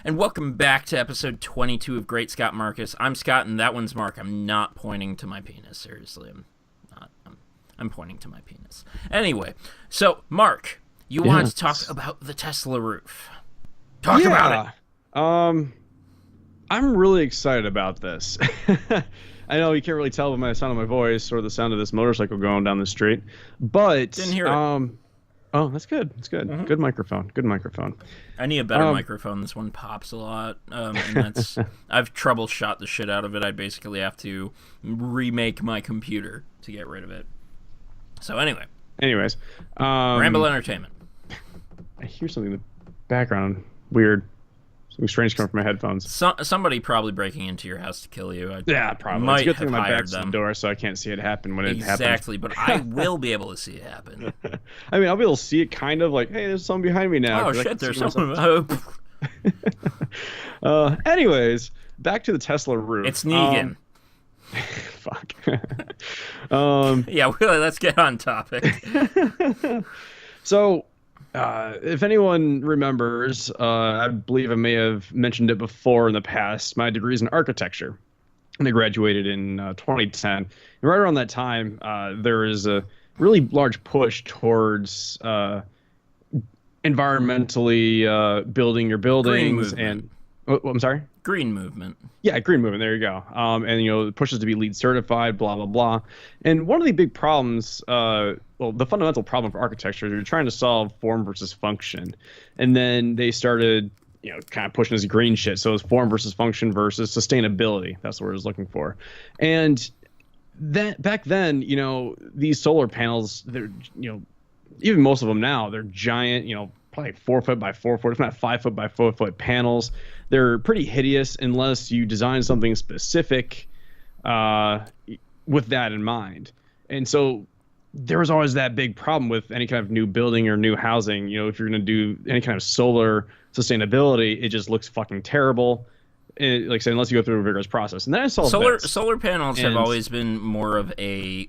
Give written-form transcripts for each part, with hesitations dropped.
And welcome back to episode 22 of Great Scott Marcus. I'm Scott, and that one's Mark. I'm not pointing to my penis. Seriously, I'm not. I'm pointing to my penis. Anyway, so Mark, you wanted to talk about the Tesla roof. Talk about it. I'm really excited about this. I know you can't really tell by the sound of my voice or the sound of this motorcycle going down the street, but Didn't hear it. Oh, that's good. That's good. Mm-hmm. Good microphone. Good microphone. I need a better microphone. This one pops a lot, and that's I've troubleshot the shit out of it. I basically have to remake my computer to get rid of it. So Anyways, Ramble Entertainment. I hear something in the background. Weird. Something strange coming from my headphones. Somebody probably breaking into your house to kill you. Yeah, probably. Might it's a good thing have my hired back's to the them. door, so I can't see it happen when it happens. Exactly, but I will be able to see it happen. I mean, I'll be able to see it kind of like, hey, there's someone behind me now. Oh shit, there's someone. Anyways, back to the Tesla roof. It's Negan. Fuck. Yeah, well, let's get on topic. So, if anyone remembers, I believe I may have mentioned it before in the past, my degree is in architecture. And I graduated in 2010. And right around that time, there is a really large push towards environmentally building your buildings. And I'm sorry? Green movement. Yeah, green movement. There you go. And it pushes to be LEED certified, blah blah blah. And one of the big problems, the fundamental problem for architecture is you're trying to solve form versus function, and then they started, kind of pushing this green shit. So it's form versus function versus sustainability. That's what I was looking for. And that back then, these solar panels, they're, even most of them now, they're giant, probably 4 foot by 4 foot, if not 5 foot by 4 foot panels. They're pretty hideous unless you design something specific with that in mind. And so there was always that big problem with any kind of new building or new housing. If you're going to do any kind of solar sustainability, it just looks fucking terrible. Like I said, unless you go through a rigorous process. And then I saw solar panels have always been more of a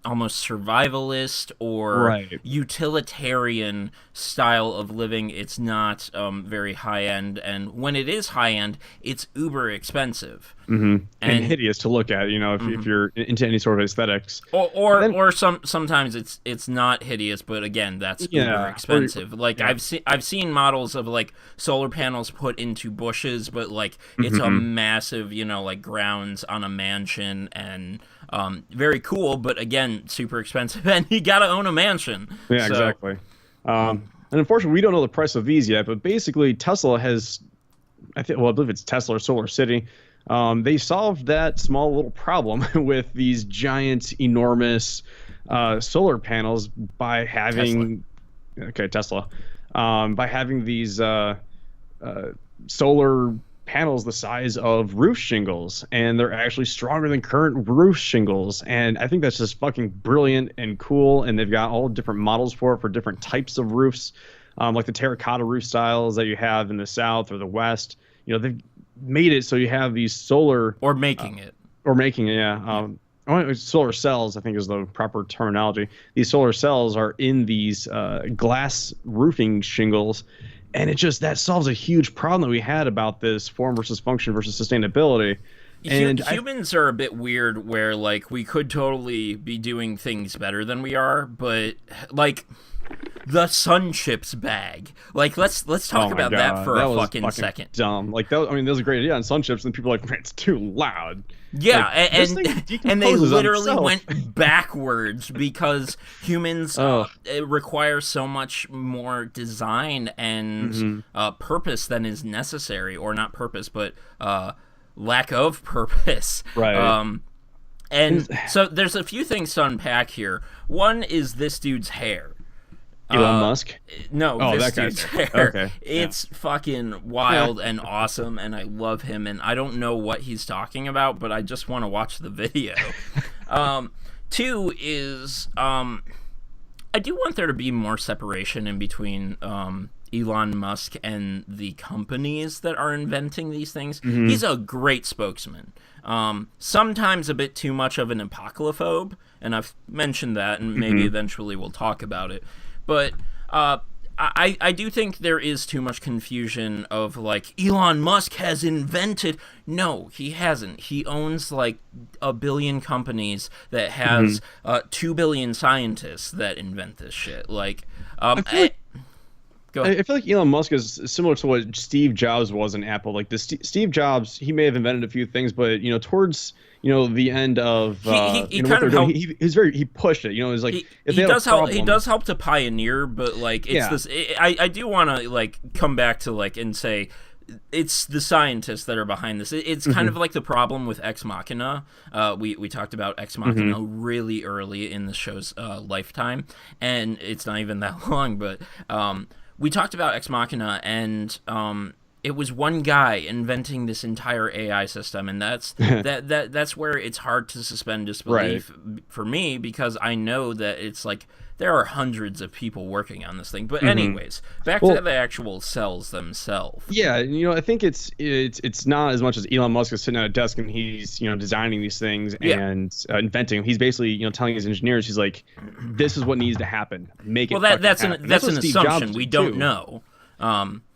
almost survivalist or utilitarian style of living. It's not very high end, and when it is high end, it's uber expensive and hideous to look at. If you're into any sort of aesthetics, or sometimes it's not hideous, but again, that's uber expensive. I've seen models of solar panels put into bushes, but it's a massive grounds on a mansion, and very cool, but again, super expensive, and you gotta own a mansion. Yeah, exactly. And unfortunately, we don't know the price of these yet, but basically Tesla has, I believe it's Tesla or Solar City. They solved that small little problem with these giant, enormous solar panels by having Tesla. By having these solar panels the size of roof shingles, and they're actually stronger than current roof shingles. And I think that's just fucking brilliant and cool. And they've got all different models for different types of roofs, like the terracotta roof styles that you have in the South or the West. They've made it so you have these solar making it. Solar cells, I think, is the proper terminology. These solar cells are in these glass roofing shingles. And that solves a huge problem that we had about this form versus function versus sustainability. And humans are a bit weird where we could totally be doing things better than we are, but the sun chips bag. Let's talk about that for a fucking second. Dumb. That was a great idea on sun chips, and people are like, man, it's too loud. Yeah, and they literally went backwards because humans require so much more design and purpose than is necessary, or not purpose, but lack of purpose. Right. And so there's a few things to unpack here. One is this dude's hair. Elon Musk? No, this dude's hair. Okay. It's fucking wild and awesome, and I love him, and I don't know what he's talking about, but I just want to watch the video. Two is, I do want there to be more separation in between Elon Musk and the companies that are inventing these things. He's a great spokesman. Sometimes a bit too much of an apocalyphobe, and I've mentioned that, and maybe eventually we'll talk about it. But I do think there is too much confusion of like Elon Musk has invented. No, he hasn't. He owns like a billion companies that has 2 billion scientists that invent this shit. Like, go ahead. I feel like Elon Musk is similar to what Steve Jobs was in Apple. Like Steve Jobs, he may have invented a few things, but towards the end of he kind of helped. He pushed it. It was like if he they does had a help. He problem- does help to pioneer, but like it's this. I do want to like come back to like and say it's the scientists that are behind this. It's kind of like the problem with Ex Machina. We talked about Ex Machina really early in the show's lifetime, and it's not even that long, but we talked about Ex Machina, and it was one guy inventing this entire AI system, and that's that's where it's hard to suspend disbelief for me, because I know that it's like there are hundreds of people working on this thing. But anyways, back to the actual cells themselves. Yeah, I think it's not as much as Elon Musk is sitting at a desk and he's designing these things and inventing. He's basically telling his engineers, he's like, this is what needs to happen. Make it. Well, that's happen. that's an assumption. We don't know.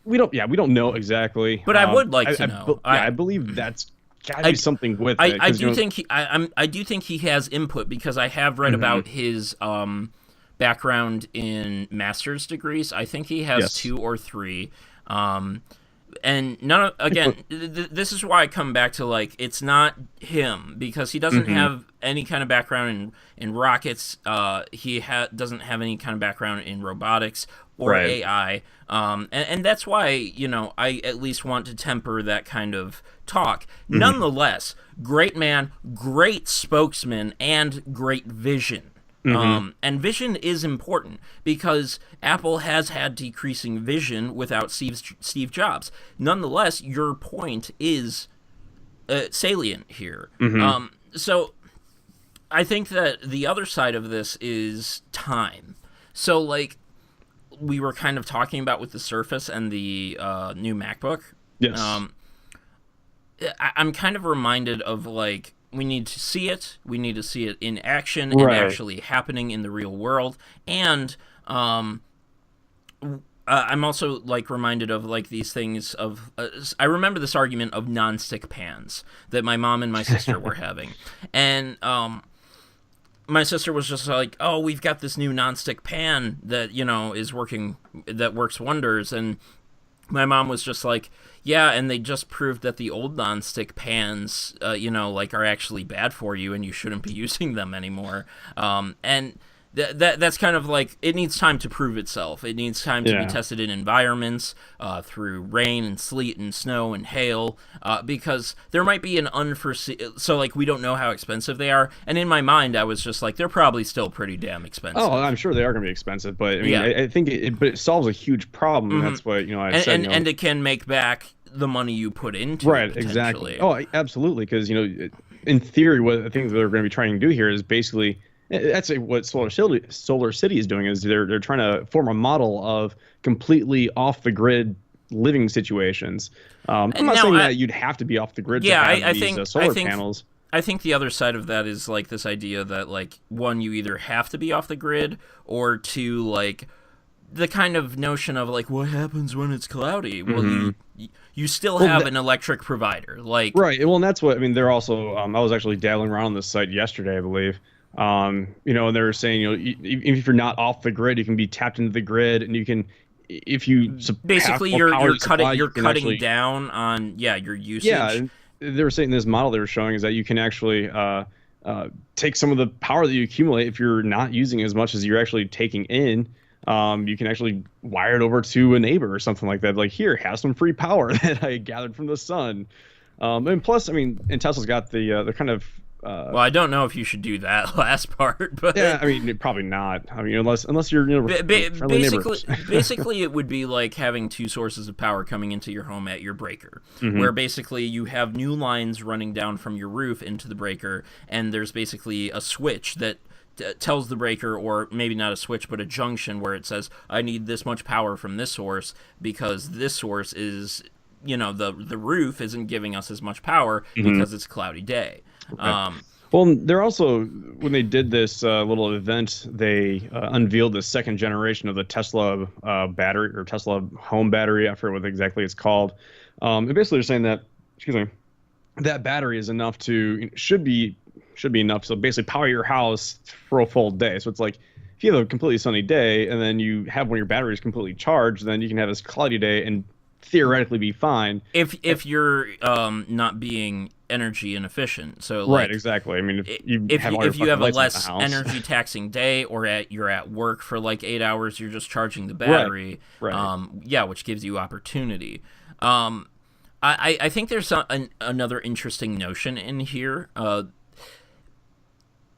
We don't know exactly. But I would like to know. I believe that's gotta be something with it. I do think I do think he has input, because I have read about his background in master's degrees. I think he has 2 or 3. And none of, again, this is why I come back to like it's not him, because he doesn't have any kind of background in rockets. He doesn't have any kind of background in robotics or AI. And that's why I at least want to temper that kind of talk. Nonetheless, great man, great spokesman, and great vision. And vision is important, because Apple has had decreasing vision without Steve Jobs. Nonetheless, your point is salient here. So I think that the other side of this is time. So like we were kind of talking about with the Surface and the new MacBook. Yes. I'm kind of reminded of like, we need to see it. We need to see it in action and actually happening in the real world. And I'm also like reminded of like these things of. I remember this argument of nonstick pans that my mom and my sister were having, and my sister was just like, "Oh, we've got this new nonstick pan that is working, that works wonders," and my mom was just like, yeah, and they just proved that the old nonstick pans, like are actually bad for you, and you shouldn't be using them anymore. And that's kind of like, it needs time to prove itself. It needs time to be tested in environments, through rain and sleet and snow and hail, because there might be an unforeseen. So like we don't know how expensive they are, and in my mind I was just like, they're probably still pretty damn expensive. Oh, I'm sure they are going to be expensive, but I mean, I think it solves a huge problem. And that's what I said. And it can make back the money you put into right, it, exactly. Oh, absolutely, because in theory, what I think they're going to be trying to do here is basically. That's what Solar City is doing, is they're trying to form a model of completely off the grid living situations. I'm not saying that you'd have to be off the grid to have these solar panels. I think the other side of that is like this idea that like, one, you either have to be off the grid, or two, like the kind of notion of like, what happens when it's cloudy? Well, you still have an electric provider, like right. Well, and that's what I mean. They're also I was actually dabbling around on this site yesterday, I believe. And they were saying, even if you're not off the grid, you can be tapped into the grid, and you can, if you basically you're cutting down on your usage. Yeah, they were saying this model they were showing is that you can actually take some of the power that you accumulate if you're not using as much as you're actually taking in. You can actually wire it over to a neighbor or something like that. Like, here, have some free power that I gathered from the sun. And plus, I mean, and Tesla's got the kind of. Well, I don't know if you should do that last part, but yeah, I mean, probably not. I mean, unless you're basically, it would be like having 2 sources of power coming into your home at your breaker, where basically you have new lines running down from your roof into the breaker, and there's basically a switch that tells the breaker, or maybe not a switch, but a junction where it says, I need this much power from this source, because this source is, the roof isn't giving us as much power because it's a cloudy day. Okay. Well, they're also when they did this little event, they unveiled the second generation of the Tesla battery or Tesla home battery. I forget what exactly it's called. And basically, they're saying that, excuse me, that battery is enough to should be enough to basically power your house for a full day. So it's like if you have a completely sunny day and then you have one of your batteries completely charged, then you can have this cloudy day and theoretically be fine. If you're not being energy inefficient. So like, Right, exactly. I mean, if you have a less house. energy taxing day, or you're at work for like 8 hours, you're just charging the battery. Right. Yeah, which gives you opportunity. I think there's another interesting notion in here.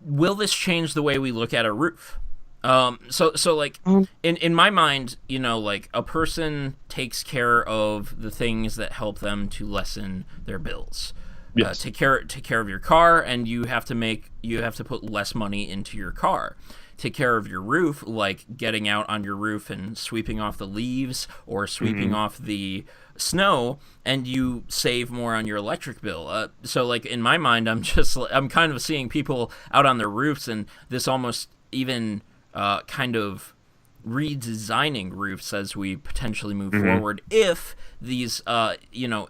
Will this change the way we look at a roof? So like in my mind, you know, like a person takes care of the things that help them to lessen their bills. Yes. Take care of your car, and you have to put less money into your car. Take care of your roof, like getting out on your roof and sweeping off the leaves or sweeping off the snow, and you save more on your electric bill. So like in my mind, I'm kind of seeing people out on their roofs, and this almost even kind of redesigning roofs as we potentially move forward, if these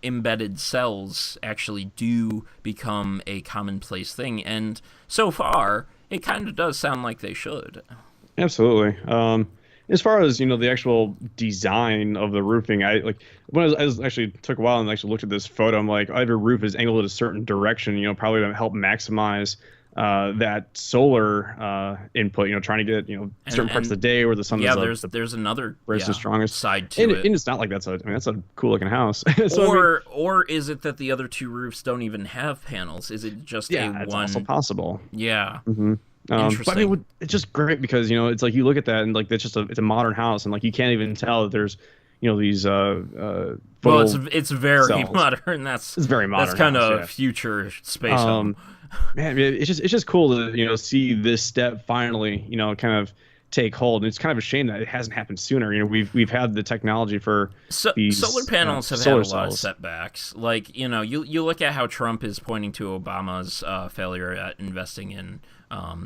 embedded cells actually do become a commonplace thing. And so far it kind of does sound like they should. Absolutely. As far as the actual design of the roofing, I like when I was actually took a while and actually looked at this photo. I'm like, every roof is angled a certain direction, probably to help maximize that solar input. Trying to get certain parts of the day where the sun is there's another the strongest side to it. And it's not like that's a cool looking house. So, or is it that the other two roofs don't even have panels? Is it just it's also possible. Yeah. But I mean, it's just great because it's like you look at that and like it's a modern house, and like you can't even tell that there's these well, it's very cells. Modern. It's very modern. That's kind of future space. Man, it's just cool to see this step finally kind of take hold. And it's kind of a shame that it hasn't happened sooner. We've had the technology for these solar panels have solar had a lot of cells. setbacks. Like you look at how Trump is pointing to Obama's failure at investing in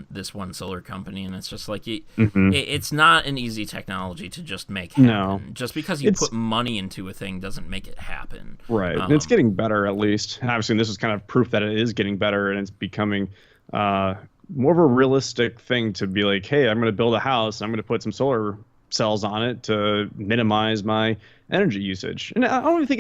this one solar company, and it's just like it's not an easy technology to just make happen. No. Just because you put money into a thing doesn't make it happen. Right. And it's getting better, at least. And obviously, this is kind of proof that it is getting better, and it's becoming more of a realistic thing to be like, hey, I'm going to build a house, I'm going to put some solar cells on it to minimize my energy usage. And I don't even think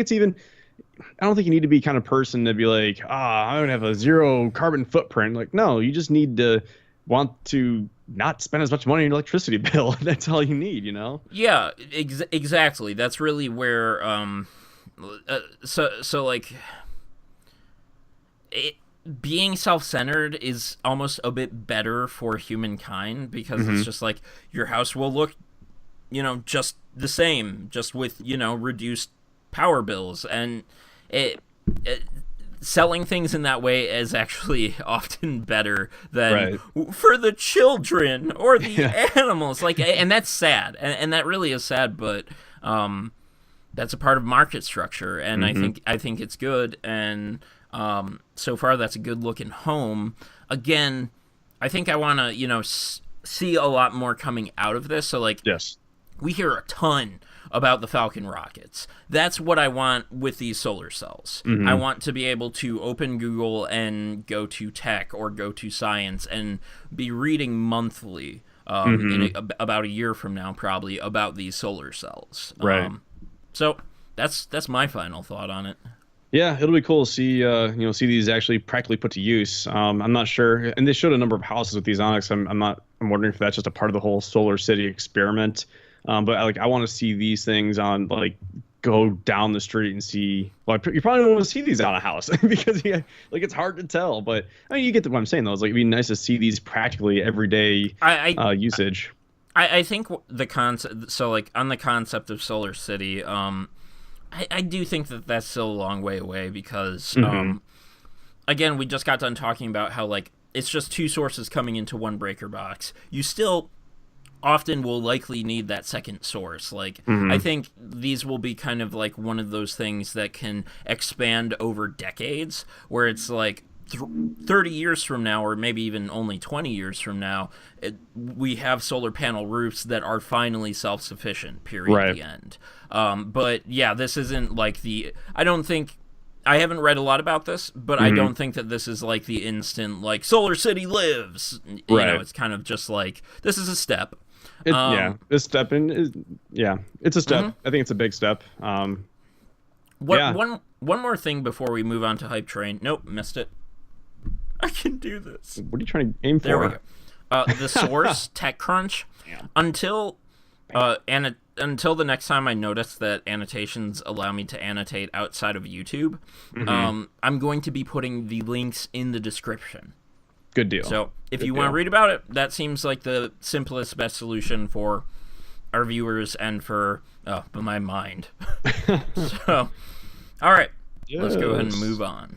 I don't think you need to be kind of person to be like, I'm going to have a zero carbon footprint. Like, no, you just need to want to not spend as much money on your electricity bill. That's all you need, Yeah, exactly. That's really where, so like, being self-centered is almost a bit better for humankind, because it's just like your house will look, just the same, just with, reduced power bills, and selling things in that way is actually often better than for the children or the animals. Like, and that's sad, and that really is sad. But that's a part of market structure, and I think it's good. And so far, that's a good looking home. Again, I think I want to see a lot more coming out of this. So like, yes, we hear a ton about the Falcon rockets. That's what I want with these solar cells. I want to be able to open Google and go to tech or go to science and be reading monthly about a year from now, probably, about these solar cells. Right. So that's my final thought on it. Yeah, it'll be cool to see see these actually practically put to use. I'm not sure, and they showed a number of houses with these Onyx. I'm wondering if that's just a part of the whole solar city experiment. But I want to see these things on go down the street and see. Well, you probably don't want to see these on a house because it's hard to tell. But I mean, you get what I'm saying though. It's like it'd be nice to see these practically everyday usage. I think the concept. So like on the concept of Solar City, I do think that that's still a long way away because again, we just got done talking about how like it's just two sources coming into one breaker box. You still often will likely need that second source. Like, I think these will be kind of like one of those things that can expand over decades, where it's like 30 years from now, or maybe even only 20 years from now, we have solar panel roofs that are finally self-sufficient, period, Right. the end. But yeah, this isn't like I haven't read a lot about this, but I don't think that this is like the instant, like, Solar City lives. You know, it's kind of just like, this is a step. This step it's a step. I think it's a big step. One more thing before we move on to Hype Train. Nope, missed it. I can do this. What are you trying to aim for? There we go. The source, TechCrunch, until the next time I notice that annotations allow me to annotate outside of YouTube, I'm going to be putting the links in the description. Good deal. So if you want to read about it, that seems like the simplest, best solution for our viewers and for my mind. So, all right, let's go ahead and move on.